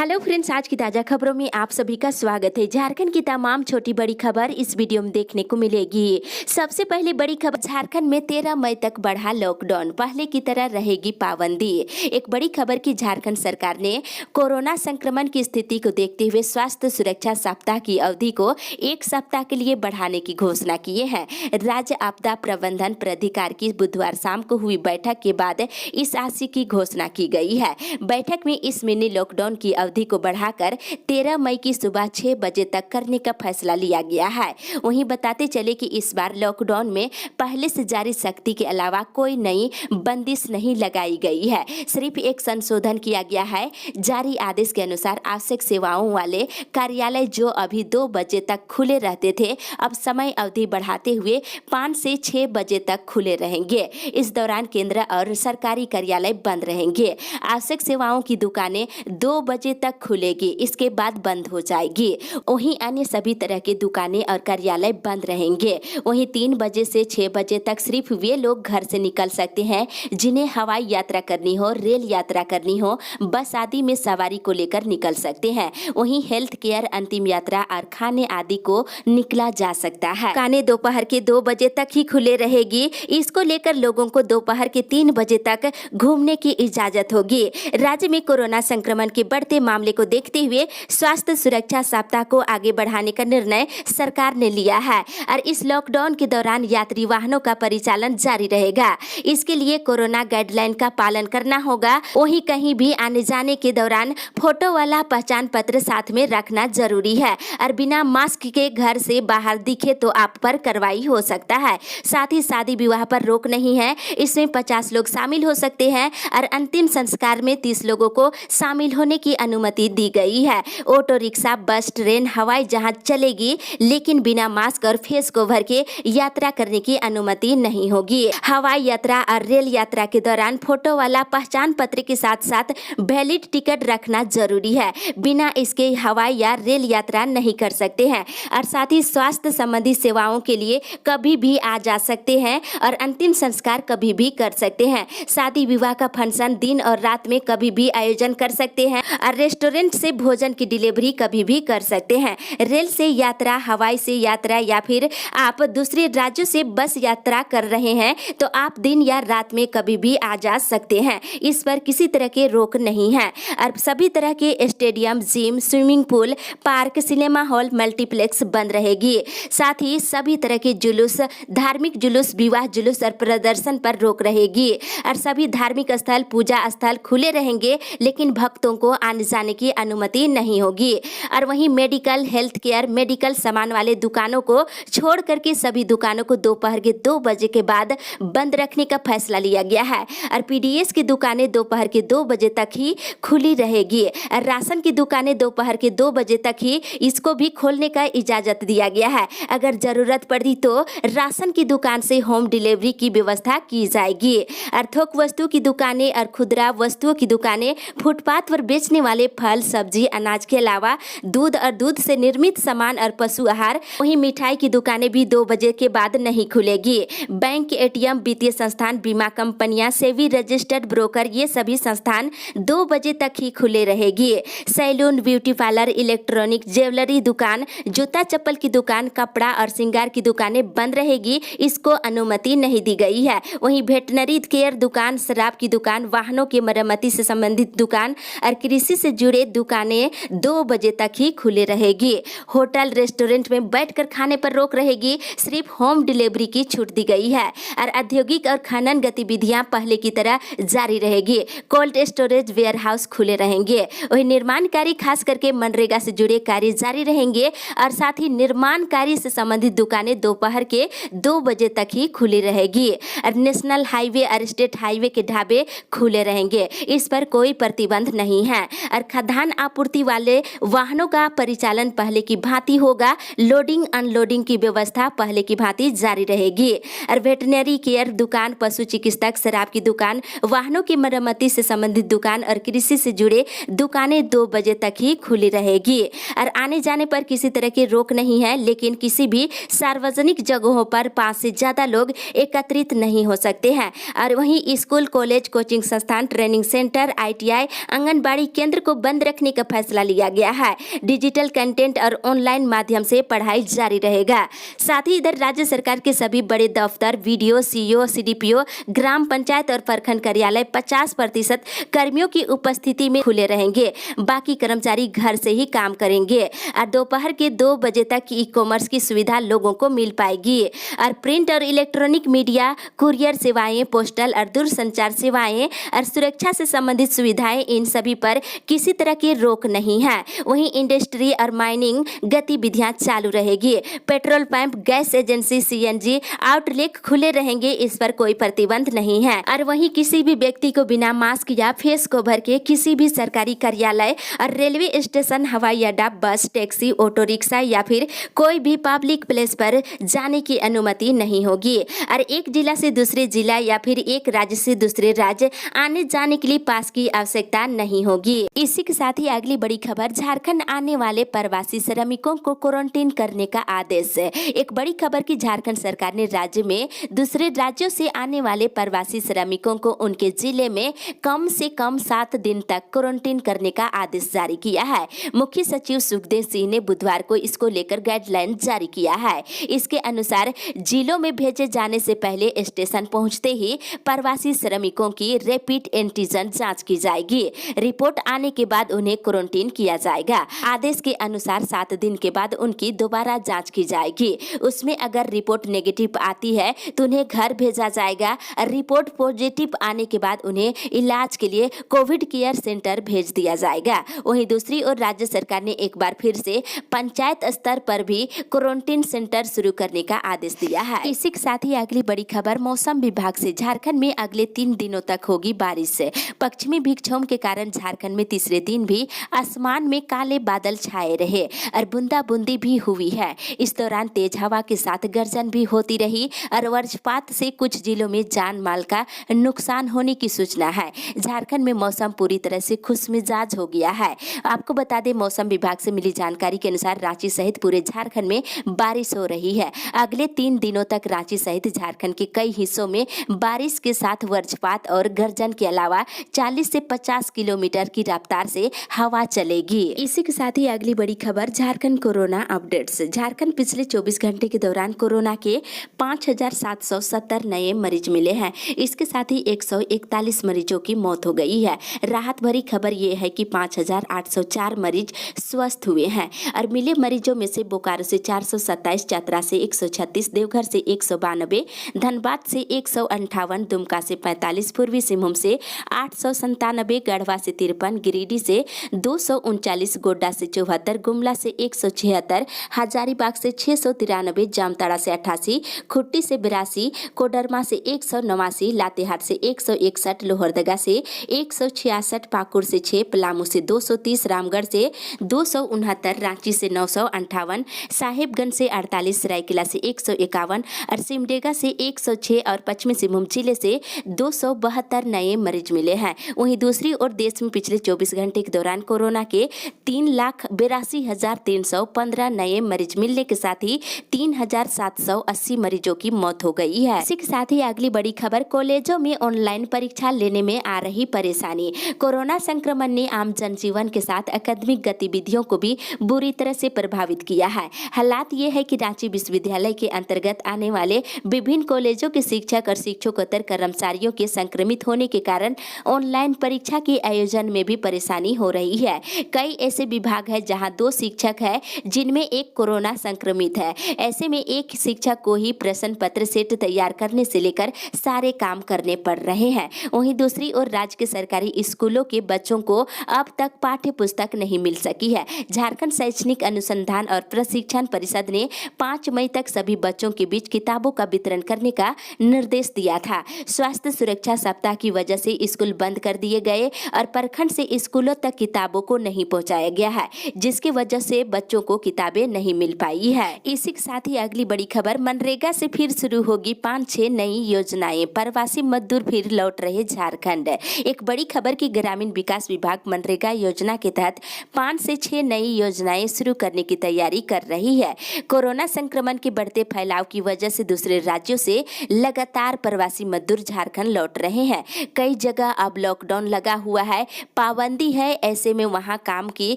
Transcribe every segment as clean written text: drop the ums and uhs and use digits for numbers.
Hello friends, आज की ताज़ा खबरों में आप सभी का स्वागत है। झारखंड की तमाम छोटी बड़ी खबर इस वीडियो में देखने को मिलेगी। सबसे पहले बड़ी खबर, झारखंड में 13 मई तक बढ़ा लॉकडाउन, पहले की तरह रहेगी पाबंदी। एक बड़ी खबर की झारखंड सरकार ने कोरोना संक्रमण की स्थिति को देखते हुए स्वास्थ्य सुरक्षा सप्ताह की अवधि को 1 सप्ताह के लिए बढ़ाने की घोषणा की है। राज्य आपदा प्रबंधन प्राधिकार की बुधवार शाम को हुई बैठक के बाद इस आशय की घोषणा की गई है। बैठक में इस मिनी लॉकडाउन की अवधि को बढ़ाकर 13 मई की सुबह 6 बजे तक करने का फैसला लिया गया है। वहीं बताते चले कि इस बार लॉकडाउन में पहले से जारी सख्ती के अलावा कोई नई बंदिश नहीं लगाई गई है, सिर्फ एक संशोधन किया गया है। जारी आदेश के अनुसार आवश्यक सेवाओं वाले कार्यालय जो अभी 2 बजे तक खुले रहते थे, अब समय अवधि बढ़ाते हुए 5 से 6 बजे तक खुले रहेंगे। इस दौरान केंद्र और सरकारी कार्यालय बंद रहेंगे। आवश्यक सेवाओं की दुकानें 2 बजे तक खुलेगी, इसके बाद बंद हो जाएगी। वहीं अन्य सभी तरह की दुकानें और कार्यालय बंद रहेंगे। वहीं 3 बजे से 6 बजे तक सिर्फ वे लोग घर से निकल सकते हैं जिन्हें हवाई यात्रा करनी हो, रेल यात्रा करनी हो, बस आदि में सवारी को लेकर निकल सकते हैं। वहीं हेल्थ केयर, अंतिम यात्रा और खाने आदि को निकला जा सकता है। दुकानें दोपहर के 2 बजे तक ही खुले रहेगी। इसको लेकर लोगों को दोपहर के 3 बजे तक घूमने की इजाजत होगी। राज्य में कोरोना संक्रमण के बढ़ते मामले को देखते हुए स्वास्थ्य सुरक्षा सप्ताह को आगे बढ़ाने का निर्णय सरकार ने लिया है और इस लॉकडाउन के दौरान यात्री वाहनों का परिचालन जारी रहेगा। इसके लिए कोरोना गाइडलाइन का पालन करना होगा। वहीं कहीं भी आने जाने के दौरान फोटो वाला पहचान पत्र साथ में रखना जरूरी है और बिना मास्क के घर से बाहर दिखे तो आप पर कार्रवाई हो सकता है। साथ ही शादी विवाह पर रोक नहीं है, इसमें 50 लोग शामिल हो सकते हैं और अंतिम संस्कार में 30 लोगों को शामिल होने की अनुमति दी गई है। ऑटो रिक्शा, बस, ट्रेन, हवाई जहाज चलेगी, लेकिन बिना मास्क और फेस कवर के यात्रा करने की अनुमति नहीं होगी। हवाई यात्रा और रेल यात्रा के दौरान फोटो वाला पहचान पत्र के साथ साथ वैलिड टिकट रखना जरूरी है। बिना इसके हवाई या रेल यात्रा नहीं कर सकते हैं और साथ ही स्वास्थ्य संबंधी सेवाओं के लिए कभी भी आ जा सकते हैं और अंतिम संस्कार कभी भी कर सकते हैं। शादी विवाह का फंक्शन दिन और रात में कभी भी आयोजन कर सकते हैं और रेस्टोरेंट से भोजन की डिलीवरी कभी भी कर सकते हैं। रेल से यात्रा, हवाई से यात्रा या फिर आप दूसरे राज्यों से बस यात्रा कर रहे हैं तो आप दिन या रात में कभी भी आ जा सकते हैं। इस पर किसी तरह के रोक नहीं है और सभी तरह के stadium, gym, swimming pool, park, cinema hall, multiplex बंद रहेगी। साथ ही सभी तरह के जुलूस, धार्मिक जुलूस, विवाह जुलूस और प्रदर्शन पर रोक रहेगी और सभी धार्मिक स्थल, पूजा स्थल खुले रहेंगे, लेकिन भक्तों को आने जाने की अनुमति नहीं होगी। और वहीं मेडिकल, हेल्थ केयर, मेडिकल सामान वाले दुकानों को छोड़ करके सभी दुकानों को दोपहर के 2 बजे के बाद बंद रखने का फैसला लिया गया है और पीडीएस की दुकानें दोपहर के 2 बजे तक ही खुली रहेगी और राशन की दुकानें दोपहर के 2 बजे तक ही इसको भी खोलने का इजाजत दिया गया है। अगर जरूरत पड़ी तो राशन की दुकान से होम डिलीवरी की व्यवस्था की जाएगी और थोक वस्तु की दुकानें और खुदरा वस्तुओं की दुकानें, फुटपाथ पर बेचने वाले फल, सब्जी, अनाज के अलावा दूध और दूध से निर्मित सामान और पशु आहार, वहीं मिठाई की दुकानें भी 2 बजे के बाद नहीं खुलेगी। बैंक, एटीएम, वित्तीय संस्थान, बीमा कंपनियां, सेबी रजिस्टर्ड ब्रोकर, ये सभी संस्थान 2 बजे तक ही खुले रहेगी। Saloon, beauty parlour, electronic, jewellery दुकान, जूता चप्पल की दुकान, कपड़ा और श्रृंगार की दुकानें बंद रहेगी, इसको अनुमति नहीं दी गई है। वहीं वेटनरी केयर दुकान, शराब की दुकान, वाहनों की मरम्मती से संबंधित दुकान और कृषि से जुड़े दुकानें 2 बजे तक ही खुले रहेगी। होटल, रेस्टोरेंट में बैठकर खाने पर रोक रहेगी, सिर्फ होम डिलीवरी की छूट दी गई है और औद्योगिक और खनन गतिविधियां पहले की तरह जारी रहेगी। कोल्ड स्टोरेज, वेयर हाउस खुले रहेंगे। वही निर्माण कार्य, खास करके मनरेगा से जुड़े कार्य जारी रहेंगे और साथ ही निर्माण कार्य से संबंधित दुकानें दोपहर के 2 बजे तक ही खुली रहेगी और नेशनल हाईवे और स्टेट हाईवे के ढाबे खुले रहेंगे, इस पर कोई प्रतिबंध नहीं है और खाद्यान्न आपूर्ति वाले वाहनों का परिचालन पहले की भांति होगा। लोडिंग अनलोडिंग की व्यवस्था पहले की भांति जारी रहेगी और वेटनरी केयर दुकान, पशु चिकित्सक, शराब की दुकान, वाहनों की मरम्मती से संबंधित दुकान और कृषि से जुड़े दुकानें 2 बजे तक ही खुली रहेगी और आने जाने पर किसी तरह की रोक नहीं है, लेकिन किसी भी सार्वजनिक जगहों पर 5 से ज्यादा लोग एकत्रित नहीं हो सकते हैं। और वहीं स्कूल, कॉलेज, कोचिंग संस्थान, ट्रेनिंग सेंटर, ITI, आंगनबाड़ी केंद्र को बंद रखने का फैसला लिया गया है। डिजिटल कंटेंट और ऑनलाइन माध्यम से पढ़ाई जारी रहेगा। साथ ही इधर राज्य सरकार के सभी बड़े दफ्तर, वीडियो, सीईओ, सीडीपीओ, ग्राम पंचायत और प्रखंड कार्यालय 50% कर्मियों की उपस्थिति में खुले रहेंगे। बाकी कर्मचारी घर से ही काम करेंगे और दोपहर के 2 बजे तक ई कॉमर्स की सुविधा लोगों को मिल पाएगी। और प्रिंट और इलेक्ट्रॉनिक मीडिया, कुरियर सेवाएं, पोस्टल और दूरसंचार सेवाएं और सुरक्षा से संबंधित सुविधाएं, इन सभी पर किसी तरह की रोक नहीं है। वहीं इंडस्ट्री और माइनिंग गतिविधियां चालू रहेगी। Petrol pump, gas agency, CNG outlet खुले रहेंगे, इस पर कोई प्रतिबंध नहीं है। और वहीं किसी भी व्यक्ति को बिना मास्क या फेस कवर के किसी भी सरकारी कार्यालय और रेलवे स्टेशन, हवाई अड्डा, बस, टैक्सी, ऑटो रिक्शा या फिर कोई भी पब्लिक प्लेस पर जाने की अनुमति नहीं होगी। और एक जिला से दूसरे जिला या फिर एक राज्य से दूसरे राज्य आने जाने के लिए पास की आवश्यकता नहीं होगी। इसी के साथ ही अगली बड़ी खबर, झारखंड आने वाले प्रवासी श्रमिकों को क्वारंटीन करने का आदेश। एक बड़ी खबर की झारखंड सरकार ने राज्य में दूसरे राज्यों से आने वाले प्रवासी श्रमिकों को उनके जिले में कम से कम 7 दिन तक क्वारंटीन करने का आदेश जारी किया है। मुख्य सचिव सुखदेव सिंह ने बुधवार को इसको लेकर गाइडलाइन जारी किया है। इसके अनुसार जिलों में भेजे जाने से पहले स्टेशन पहुंचते ही प्रवासी श्रमिकों की रैपिड एंटीजन जांच की जाएगी। रिपोर्ट आने के बाद उन्हें क्वारंटीन किया जाएगा। आदेश के अनुसार 7 दिन के बाद उनकी दोबारा जांच की जाएगी। उसमें अगर रिपोर्ट नेगेटिव आती है तो उन्हें घर भेजा जाएगा। रिपोर्ट पॉजिटिव आने के बाद उन्हें इलाज के लिए कोविड केयर सेंटर भेज दिया जाएगा। वहीं दूसरी ओर राज्य सरकार ने एक बार फिर से पंचायत स्तर पर भी क्वारंटीन सेंटर शुरू करने का आदेश दिया है। इसी के साथ ही अगली बड़ी खबर, मौसम विभाग से झारखंड में अगले 3 दिनों तक होगी बारिश। पश्चिमी विक्षोभ के कारण झारखंड में तीसरे दिन भी आसमान में काले बादल छाए रहे और बूंदाबूंदी भी हुई है। इस दौरान तेज हवा के साथ गर्जन भी होती रही और वज्रपात से कुछ जिलों में जान माल का नुकसान होने की सूचना है। झारखंड में मौसम पूरी तरह से खुशमिजाज हो गया है। आपको बता दें, मौसम विभाग से मिली जानकारी के अनुसार रांची सहित पूरे झारखंड में बारिश हो रही है। अगले 3 दिनों तक रांची सहित झारखंड के कई हिस्सों में बारिश के साथ वज्रपात और गर्जन के अलावा 40 से 50 किलोमीटर की रफ्तार से हवा चलेगी। इसी के साथ ही अगली बड़ी खबर, झारखंड कोरोना अपडेट्स। झारखंड पिछले 24 घंटे के दौरान कोरोना के 5,770 नए मरीज मिले हैं। इसके साथ ही 141 मरीजों की मौत हो गई है। राहत भरी खबर ये है कि 5,804 मरीज स्वस्थ हुए हैं और मिले मरीजों में से बोकारो से 427, चतरा से 136, देवघर से 192, धनबाद से 158, दुमका से 45, पूर्वी सिंहभूम से 897, गढ़वा से 53, गिरिडीह से 239, गोड्डा से 74, गुमला से 176, हजारीबाग से 693, जामताड़ा से 88, खुट्टी से 82, कोडरमा से 189, लातेहार से 161, लोहरदगा से 166, पाकुड़ से 6, पलामू से 230, रामगढ़ से 269, रांची से 958, साहेबगंज से 48, सरायकेला से 151 और सिमडेगा से 106 और पश्चिमी सिंहभूम जिले से 272 नए मरीज मिले हैं। वहीं दूसरी ओर देश में पिछले 24 घंटे के दौरान कोरोना के 3,82,315 नए मरीज मिलने के साथ ही 3,780 मरीजों की मौत हो गई है। इसी के साथ ही अगली बड़ी खबर, कॉलेजों में ऑनलाइन परीक्षा लेने में आ रही परेशानी। कोरोना संक्रमण ने आम जनजीवन के साथ एकेडमिक गतिविधियों को भी बुरी तरह से प्रभावित किया है। हालात ये है कि रांची विश्वविद्यालय के अंतर्गत आने वाले विभिन्न कॉलेजों के शिक्षक और शिक्षकोत्तर कर्मचारियों के संक्रमित होने के कारण ऑनलाइन परीक्षा के आयोजन में भी परेशानी हो रही है। कई ऐसे विभाग है जहां 2 शिक्षक है जिनमें एक कोरोना संक्रमित है। ऐसे में एक शिक्षक को ही प्रश्न पत्र सेट तैयार करने से लेकर सारे काम करने पड़ रहे हैं। वहीं दूसरी ओर राज्य के सरकारी स्कूलों के बच्चों को अब तक पाठ्य पुस्तक नहीं मिल सकी है। झारखंड शैक्षणिक अनुसंधान और प्रशिक्षण परिषद ने 5 मई तक सभी बच्चों के बीच किताबों का वितरण करने का निर्देश दिया था। स्वास्थ्य सुरक्षा सप्ताह की वजह से स्कूल बंद कर दिए गए और प्रखंड से स्कूलों तक किताबों को नहीं पहुंचाया गया है, जिसकी वजह से बच्चों को किताबें नहीं मिल पाई है। इसी के साथ ही अगली बड़ी खबर, मनरेगा से फिर शुरू होगी 5-6 नई योजनाएं, प्रवासी मजदूर फिर लौट रहे झारखंड। एक बड़ी खबर की ग्रामीण विकास विभाग मनरेगा योजना के तहत 5 से 6 नई योजनाएं शुरू करने की तैयारी कर रही है। कोरोना संक्रमण के बढ़ते फैलाव की वजह से दूसरे राज्यों से लगातार प्रवासी मजदूर झारखंड लौट रहे हैं। कई जगह अब लॉकडाउन लगा हुआ है, पाबंदी मंदी है, ऐसे में वहां काम की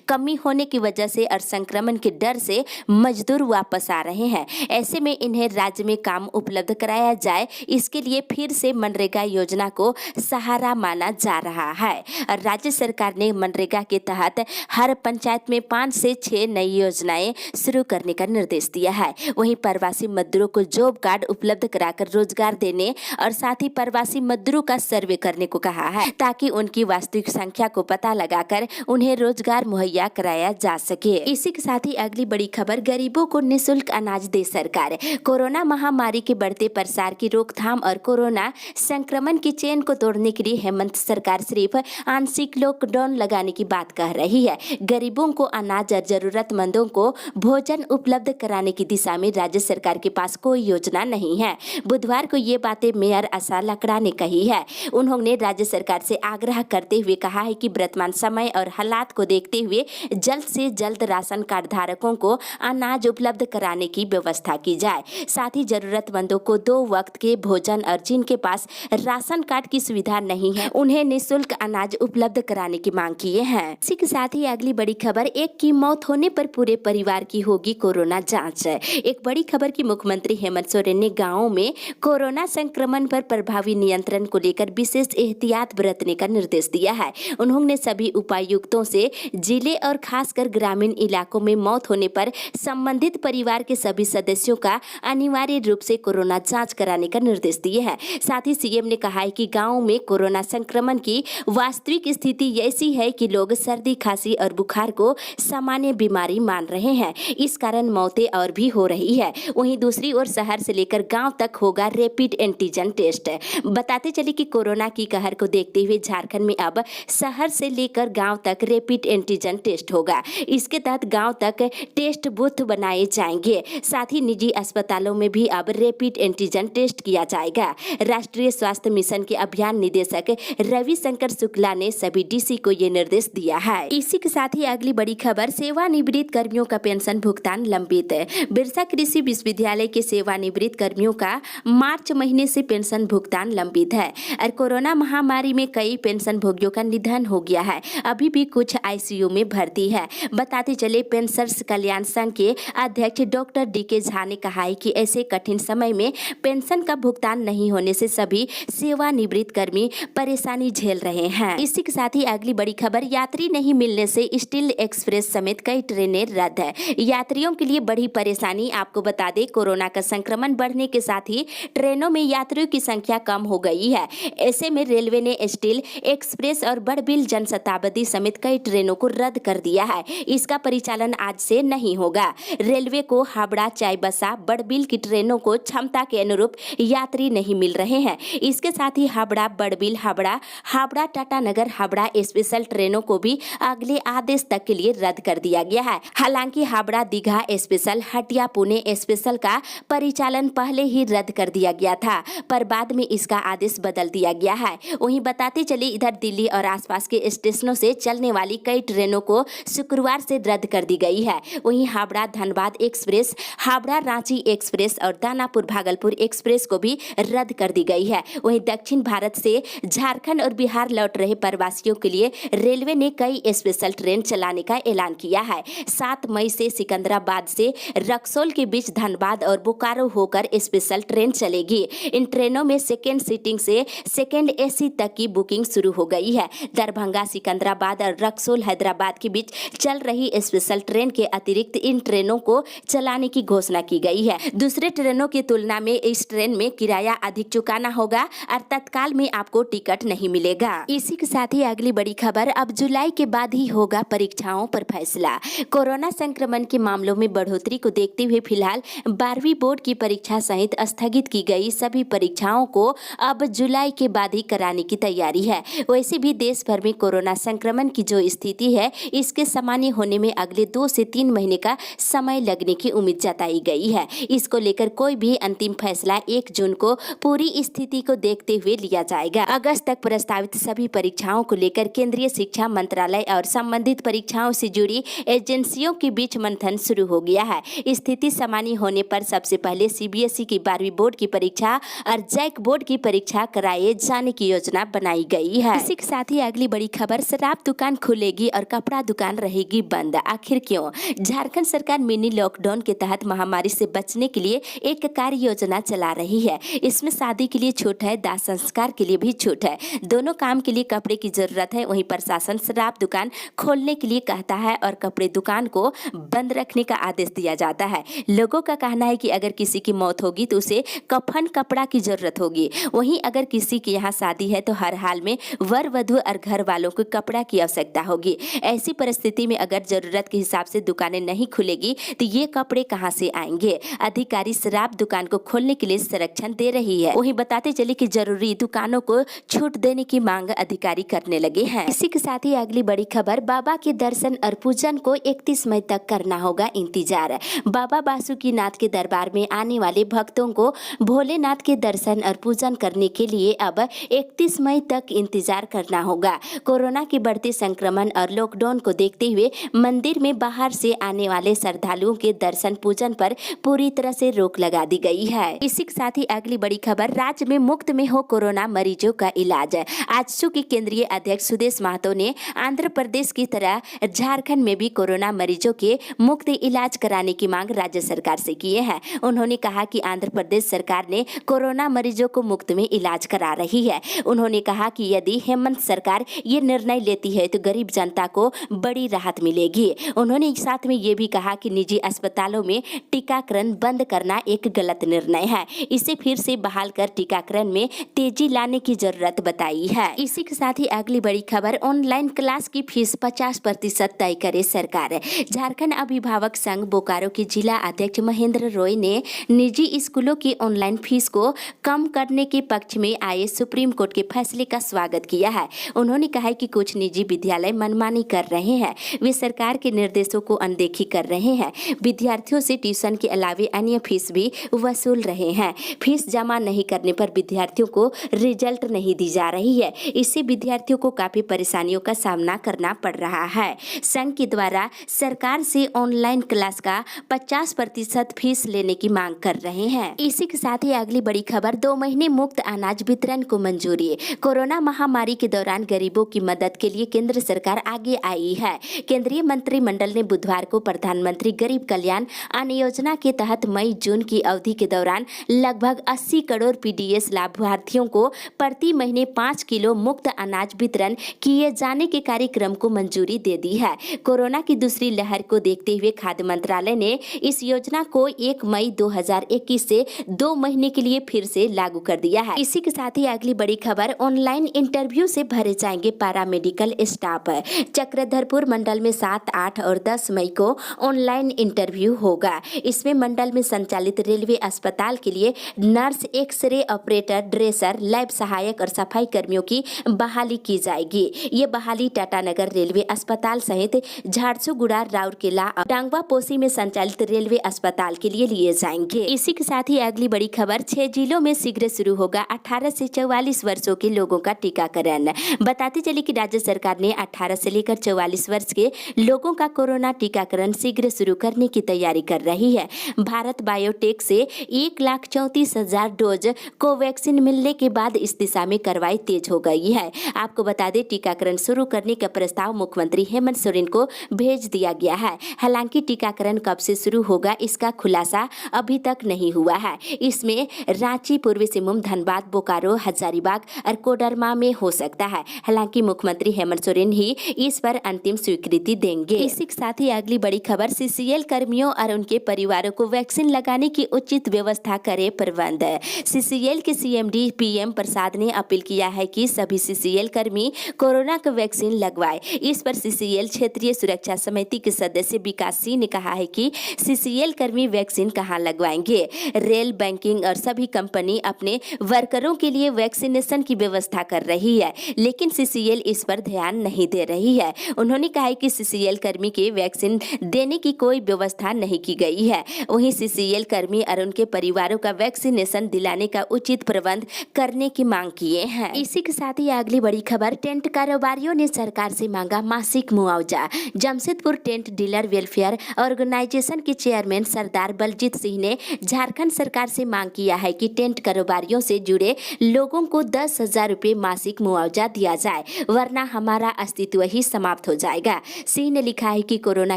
कमी होने की वजह से और संक्रमण के डर से मजदूर वापस आ रहे हैं। ऐसे में इन्हें राज्य में काम उपलब्ध कराया जाए, इसके लिए फिर से मनरेगा योजना को सहारा माना जा रहा है। और राज्य सरकार ने मनरेगा के तहत हर पंचायत में 5 से 6 नई योजनाएं शुरू करने का निर्देश दिया है। वहीं प्रवासी मजदूरों को जॉब कार्ड उपलब्ध कराकर रोजगार देने और साथ ही प्रवासी मजदूरों का सर्वे करने को कहा है, ताकि उनकी वास्तविक संख्या को पता लगाकर उन्हें रोजगार मुहैया कराया जा सके। इसी के साथ ही अगली बड़ी खबर, गरीबों को निःशुल्क अनाज दे सरकार। कोरोना महामारी के बढ़ते प्रसार की रोकथाम और कोरोना संक्रमण की चेन को तोड़ने के लिए हेमंत सरकार सिर्फ आंशिक लॉकडाउन लगाने की बात कह रही है। गरीबों को अनाज और जरूरतमंदों को भोजन उपलब्ध कराने की दिशा में राज्य सरकार के पास कोई योजना नहीं है। बुधवार को ये बातें मेयर आशा लकड़ा ने कही है। उन्होंने राज्य सरकार से आग्रह करते हुए कहा है कि वर्तमान समय और हालात को देखते हुए जल्द से जल्द राशन कार्ड धारकों को अनाज उपलब्ध कराने की व्यवस्था की जाए। साथ ही जरूरतमंदों को 2 वक्त के भोजन और जिनके पास राशन कार्ड की सुविधा नहीं है, उन्हें निःशुल्क अनाज उपलब्ध कराने की मांग किए हैं। इसी के साथ ही अगली बड़ी खबर, एक की मौत होने पर पूरे परिवार की होगी कोरोना जांच। एक बड़ी खबर की मुख्यमंत्री हेमंत सोरेन ने गाँवों में कोरोना संक्रमण पर प्रभावी नियंत्रण को लेकर विशेष एहतियात बरतने का निर्देश दिया है। उन्होंने सभी उपायुक्तों से जिले और खासकर ग्रामीण इलाकों में मौत होने पर संबंधित परिवार के सभी सदस्यों का अनिवार्य रूप से कोरोना जांच कराने का निर्देश दिए हैं। साथ ही सीएम ने कहा है कि गाँव में कोरोना संक्रमण की वास्तविक स्थिति ऐसी है कि लोग सर्दी, खांसी और बुखार को सामान्य बीमारी मान रहे हैं। इस कारण मौतें और भी हो रही है। वहीं दूसरी ओर शहर से लेकर गांव तक होगा रैपिड एंटीजन टेस्ट। बताते चले कि कोरोना की कहर को देखते हुए झारखंड में अब शहर से लेकर गांव तक रैपिड एंटीजन टेस्ट होगा। इसके तहत गांव तक टेस्ट बूथ बनाए जाएंगे। साथ ही निजी अस्पतालों में भी अब रैपिड एंटीजन टेस्ट किया जाएगा। राष्ट्रीय स्वास्थ्य मिशन के अभियान निदेशक रविशंकर शुक्ला ने सभी डीसी को ये निर्देश दिया है। इसी के साथ ही अगली बड़ी खबर, सेवानिवृत्त कर्मियों का पेंशन भुगतान लंबित। बिरसा कृषि विश्वविद्यालय के सेवानिवृत्त कर्मियों का मार्च महीने से पेंशन भुगतान लंबित है और कोरोना महामारी में कई पेंशन भोगियों का निधन हो गया है। अभी भी कुछ आईसीयू में भर्ती है। बताते चले पेंशनर्स कल्याण संघ के अध्यक्ष डॉक्टर डीके झा ने कहा है कि ऐसे कठिन समय में पेंशन का भुगतान नहीं होने से सभी सेवानिवृत्त कर्मी परेशानी झेल रहे हैं। इसी के साथ ही अगली बड़ी खबर, यात्री नहीं मिलने से स्टील एक्सप्रेस समेत कई ट्रेनें रद्द है। यात्रियों के लिए बड़ी परेशानी। आपको बता दें, कोरोना का संक्रमण बढ़ने के साथ ही ट्रेनों में यात्रियों की संख्या कम हो गई है। ऐसे में रेलवे ने स्टील एक्सप्रेस और बड़बिल जनशताब्दी समेत कई ट्रेनों को रद्द कर दिया है। इसका परिचालन आज से नहीं होगा। रेलवे को हावड़ा, चाईबासा, बड़बिल की ट्रेनों को क्षमता के अनुरूप यात्री नहीं मिल रहे हैं। इसके साथ ही हावड़ा, बड़बिल, हावड़ा टाटानगर, हावड़ा स्पेशल ट्रेनों को भी अगले आदेश तक के लिए रद्द कर दिया गया है। हालांकि हावड़ा दीघा स्पेशल, हटिया पुणे स्पेशल का परिचालन पहले ही रद्द कर दिया गया था, पर बाद में इसका आदेश बदल दिया गया है। वहीं बताते चले, इधर दिल्ली और आसपास के स्टेशनों से चलने वाली कई ट्रेनों को शुक्रवार से रद्द कर दी गई है। वहीं हावड़ा धनबाद एक्सप्रेस, हावड़ा रांची एक्सप्रेस और दानापुर भागलपुर एक्सप्रेस को भी रद्द कर दी गई है। वहीं दक्षिण भारत से झारखंड और बिहार लौट रहे प्रवासियों के लिए रेलवे ने कई स्पेशल ट्रेन चलाने का ऐलान किया है। 7 मई से सिकंदराबाद से रक्सौल के बीच धनबाद और बोकारो होकर स्पेशल ट्रेन चलेगी। इन ट्रेनों में सेकेंड सीटिंग से सेकेंड एसी तक की बुकिंग शुरू हो गई है। दरभंगा, सिकंदराबाद और रक्सौल, हैदराबाद के बीच चल रही स्पेशल ट्रेन के अतिरिक्त इन ट्रेनों को चलाने की घोषणा की गई है। दूसरे ट्रेनों की तुलना में इस ट्रेन में किराया अधिक चुकाना होगा और तत्काल में आपको टिकट नहीं मिलेगा। इसी के साथ ही अगली बड़ी खबर, अब जुलाई के बाद ही होगा परीक्षाओं पर फैसला। कोरोना संक्रमण के मामलों में बढ़ोतरी को देखते हुए फिलहाल 12वीं बोर्ड की परीक्षा सहित स्थगित की गई सभी परीक्षाओं को अब जुलाई के बाद ही कराने की तैयारी है। वैसे भी देश भर में कोरोना संक्रमण की जो स्थिति है, इसके सामान्य होने में अगले 2 से 3 महीने का समय लगने की उम्मीद जताई गई है। इसको लेकर कोई भी अंतिम फैसला 1 जून को पूरी स्थिति को देखते हुए लिया जाएगा। अगस्त तक प्रस्तावित सभी परीक्षाओं को लेकर केंद्रीय शिक्षा मंत्रालय और संबंधित परीक्षाओं से जुड़ी एजेंसियों के बीच मंथन शुरू हो गया है। स्थिति सामान्य होने पर सबसे पहले सीबीएसई की 12वीं बोर्ड की परीक्षा और जैक बोर्ड की परीक्षा कराए जाने की योजना बनाई गई है। इसी के साथ ही अगली बड़ी बड़ी खबर, शराब दुकान खुलेगी और कपड़ा दुकान रहेगी बंद, आखिर क्यों? झारखंड सरकार मिनी लॉकडाउन के तहत महामारी से बचने के लिए एक कार्य योजना चला रही है। इसमें शादी के लिए छूट है, दाह संस्कार के लिए भी छूट है। दोनों काम के लिए कपड़े की जरूरत है। वहीं प्रशासन शराब दुकान खोलने के लिए कहता है और कपड़े दुकान को बंद रखने का आदेश दिया जाता है। लोगों का कहना है कि अगर किसी की मौत होगी तो उसे कफन कपड़ा की जरूरत होगी। वहीं अगर किसी के यहाँ शादी है तो हर हाल में वर वधु और घर वालों को कपड़ा की आवश्यकता होगी। ऐसी परिस्थिति में अगर जरूरत के हिसाब से दुकानें नहीं खुलेगी तो ये कपड़े कहां से आएंगे? अधिकारी शराब दुकान को खोलने के लिए संरक्षण दे रही है। वहीं बताते चले कि जरूरी दुकानों को छूट देने की मांग अधिकारी करने लगे हैं। इसी के साथ ही अगली बड़ी खबर, बाबा के दर्शन और पूजन को 31 मई तक करना होगा इंतजार। बाबा बासुकीनाथ के दरबार में आने वाले भक्तों को भोलेनाथ के दर्शन और पूजन करने के लिए अब 31 मई तक इंतजार करना होगा। कोरोना के बढ़ते संक्रमण और लॉकडाउन को देखते हुए मंदिर में बाहर से आने वाले श्रद्धालुओं के दर्शन पूजन पर पूरी तरह से रोक लगा दी गई है। इसी के साथ ही अगली बड़ी खबर, राज्य में मुफ्त में हो कोरोना मरीजों का इलाज। आजसू के केंद्रीय अध्यक्ष सुदेश महतो ने आंध्र प्रदेश की तरह झारखंड में भी कोरोना मरीजों के मुफ्त इलाज कराने की मांग राज्य सरकार से किए हैं। उन्होंने कहा कि आंध्र प्रदेश सरकार ने कोरोना मरीजों को मुफ्त में इलाज करा रही है। उन्होंने कहा कि यदि हेमंत सरकार ये निर्णय लेती है तो गरीब जनता को बड़ी राहत मिलेगी। उन्होंने साथ में ये भी कहा कि निजी अस्पतालों में टीकाकरण बंद करना एक गलत निर्णय है। इसे फिर से बहाल कर टीकाकरण में तेजी लाने की जरूरत बताई है। इसी के साथ ही अगली बड़ी खबर, ऑनलाइन क्लास की फीस 50% तय करे सरकार। झारखंड अभिभावक संघ बोकारो के जिला अध्यक्ष महेंद्र रॉय ने निजी स्कूलों की ऑनलाइन फीस को कम करने के पक्ष में आए सुप्रीम कोर्ट के फैसले का स्वागत किया है। उन्होंने कहा है कि कुछ निजी विद्यालय मनमानी कर रहे हैं, वे सरकार के निर्देशों को अनदेखी कर रहे हैं, विद्यार्थियों से ट्यूशन के अलावे अन्य फीस भी वसूल रहे हैं। फीस जमा नहीं करने पर विद्यार्थियों को रिजल्ट नहीं दी जा रही है। इससे विद्यार्थियों को काफी परेशानियों का सामना करना पड़ रहा है। संघ के द्वारा सरकार से ऑनलाइन क्लास का 50% फीस लेने की मांग कर रहे हैं। इसी के साथ ही अगली बड़ी खबर, 2 महीने मुफ्त अनाज वितरण को मंजूरी। कोरोना महामारी के दौरान गरीबों की मदद के लिए केंद्र सरकार आगे आई है। केंद्रीय मंत्रिमंडल ने बुधवार को प्रधानमंत्री गरीब कल्याण अन्न योजना के तहत मई जून की अवधि के दौरान लगभग 80 करोड़ पीडीएस लाभार्थियों को प्रति महीने 5 किलो मुफ्त अनाज वितरण किए जाने के कार्यक्रम को मंजूरी दे दी है। कोरोना की दूसरी लहर को देखते हुए खाद्य मंत्रालय ने इस योजना को 1 मई 2021 से 2 महीने के लिए फिर से लागू कर दिया है। इसी के साथ ही अगली बड़ी खबर, ऑनलाइन इंटरव्यू से भरे जाएंगे पैरामेडिकल स्टाफ। चक्रधरपुर मंडल में 7, 8 और 10 मई को ऑनलाइन इंटरव्यू होगा। इसमें मंडल में संचालित रेलवे अस्पताल के लिए nurse, x ray operator, dresser, lab सहायक और सफाई कर्मियों की बहाली की जाएगी। ये बहाली टाटानगर रेलवे अस्पताल सहित झारसुगुड़ा, राउरकेला और डांगवा पोसी में संचालित रेलवे अस्पताल के लिए जाएंगे। इसी के साथ ही अगली बड़ी खबर, 6 जिलों में शीघ्र शुरू होगा 18 से 44 वर्षों के लोगों का टीकाकरण। बताते चले कि राज्य सरकार ने 18 से लेकर 44 वर्ष के लोगों का कोरोना टीकाकरण शीघ्र शुरू करने की तैयारी कर रही है। भारत बायोटेक से 1,34,000 डोज कोवैक्सीन मिलने के बाद इस दिशा में कार्रवाई तेज हो गई है। आपको बता दें, टीकाकरण शुरू करने का प्रस्ताव मुख्यमंत्री हेमंत सोरेन को भेज दिया गया है। हालांकि टीकाकरण कब से शुरू होगा इसका खुलासा अभी तक नहीं हुआ है। इसमें रांची, पूर्वी सिंहभूम, धनबाद, बोकारो, हजारीबाग और कोडरमा में हो सकता है। हालांकि मुख्यमंत्री हेमंत सोरेन ही इस पर अंतिम स्वीकृति देंगे। इसी के साथ ही अगली बड़ी खबर, सीसीएल कर्मियों और उनके परिवारों को वैक्सीन लगाने की उचित व्यवस्था करे प्रबंध। सीसीएल के सीएमडी पीएम प्रसाद ने अपील किया है कि सभी सीसीएल कर्मी कोरोना का वैक्सीन लगवाए। इस पर सीसीएल क्षेत्रीय सुरक्षा समिति के सदस्य विकास सिंह ने कहा है कि सीसीएल कर्मी वैक्सीन कहां लगवाएंगे? रेल, बैंकिंग और सभी कंपनी अपने वर्करों के लिए वैक्सीनेशन की व्यवस्था कर रही है, लेकिन सीसीएल इस पर ध्यान नहीं दे रही है। उन्होंने कहा है कि सीसीएल कर्मी के वैक्सीन देने की कोई व्यवस्था नहीं की गई है। वहीं सीसीएल कर्मी और उनके परिवारों का वैक्सीनेशन दिलाने का उचित प्रबंध करने की मांग किए हैं। इसी के साथ ही अगली बड़ी खबर, टेंट कारोबारियों ने सरकार से मांगा मासिक मुआवजा। Jamshedpur tent dealer welfare organisation के चेयरमैन सरदार बलजीत सिंह ने झारखंड सरकार से मांग किया है कि टेंट कारोबारियों से जुड़े लोगों को 10,000 रुपये मासिक मुआवजा दिया जाए। वरना हमारा अस्तित्व ही समाप्त हो जाएगा। सिंह ने लिखा है कि कोरोना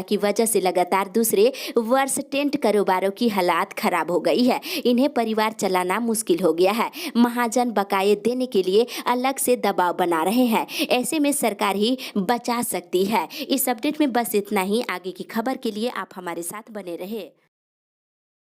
की वजह से लगातार दूसरे वर्ष टेंट कारोबारों की हालात खराब हो गई है। इन्हें परिवार चलाना मुश्किल हो गया है। महाजन बकाये देने के लिए अलग से दबाव बना रहे हैं। ऐसे में सरकार ही बचा सकती है। इस अपडेट में बस इतना ही। आगे की खबर के लिए आप हमारे साथ बने रहे।